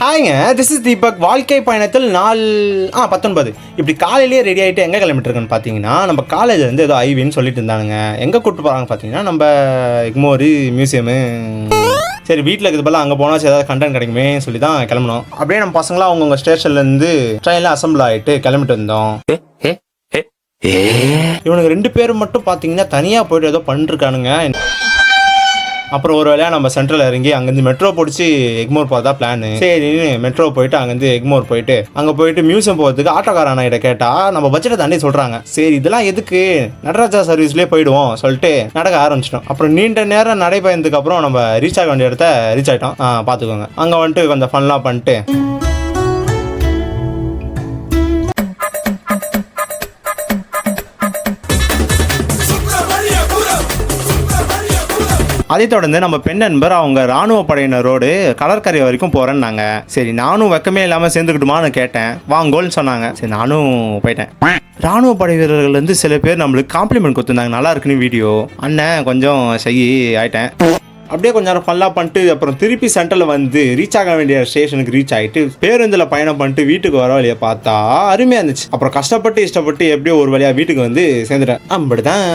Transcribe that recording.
ஹாய்ங்க, this is Deepak. வாழ்க்கை பயணத்தில் 19 இப்படி காலையிலேயே ரெடி ஆகிட்டு எங்கே கிளம்பிட்டுருக்குன்னு பார்த்தீங்கன்னா, நம்ம காலேஜ்லேருந்து ஏதோ ஐவின்னு சொல்லிட்டு இருந்தானுங்க. எங்கே கூப்பிட்டு போகிறாங்க பார்த்தீங்கன்னா, நம்ம எக்மோரு மியூசியமு. சரி, வீட்டில் இருக்கிறது போல அங்கே போனால் ஏதாவது கண்டென்ட் கிடைக்குமே சொல்லி தான் கிளம்பணும். அப்படியே நம்ம பசங்களாம் அவங்கவுங்க ஸ்டேஷன்லேருந்து ட்ரெயினில் அசம்பிள் ஆகிட்டு கிளம்பிட்டு இருந்தோம். இவனுக்கு 2 பேரும் மட்டும் பார்த்தீங்கன்னா தனியாக போயிட்டு ஏதோ பண்ணிருக்கானுங்க. அப்புறம் ஒரு வேலையாக நம்ம சென்ட்ரல் இறங்கி அங்கேருந்து மெட்ரோ பிடிச்சி எக்மோர் போகிறதா பிளான். சரி, மெட்ரோ போயிட்டு அங்கேருந்து எக்மோர் போயிட்டு அங்கே போயிட்டு மியூசியம் போகிறதுக்கு ஆட்டோக்காரன் கிட்ட கேட்டால் நம்ம பட்ஜெட்டை தாண்டி சொல்கிறாங்க. சரி, இதெல்லாம் எதுக்கு, நடராஜா சர்வீஸ்லேயே போயிடுவோம் சொல்லிட்டு நடக்க ஆரம்பிச்சிட்டோம். அப்புறம் நீண்ட நேரம் நடைபயணத்துக்கு அப்புறம் நம்ம ரீச் ஆக வேண்டிய இடத்த ரீச் ஆகிட்டோம். பார்த்துக்கோங்க. அங்கே வந்துட்டு கொஞ்சம் ஃபன்லாம் பண்ணிட்டு அதை தொடர்ந்து நம்ம பெண் நண்பர் அவங்க ராணுவ படையினரோடு கடற்கரை வரைக்கும் போறேன்னாங்க. சரி, நானும் வெக்கமே இல்லாமல் சேர்ந்துக்கிட்டுமான்னு கேட்டேன். வாங்கோல்னு சொன்னாங்க. சரி, நானும் போயிட்டேன். ராணுவ படை வீரர்கள் வந்து சில பேர் நம்மளுக்கு காம்ப்ளிமெண்ட் கொடுத்துருந்தாங்க, நல்லா இருக்குன்னு வீடியோ. அண்ணன் கொஞ்சம் ஆயிட்டேன். அப்படியே கொஞ்ச நேரம் ஃபன்லாம் பண்ணிட்டு அப்புறம் திருப்பி சென்டரில் வந்து ரீச் ஆக வேண்டிய ஸ்டேஷனுக்கு ரீச் ஆகிட்டு பேருந்தில் பயணம் பண்ணிட்டு வீட்டுக்கு வர வழியை பார்த்தா அருமையாக இருந்துச்சு. அப்புறம் கஷ்டப்பட்டு இஷ்டப்பட்டு எப்படியோ ஒரு வழியாக வீட்டுக்கு வந்து சேர்ந்துட்டேன். அப்படிதான்.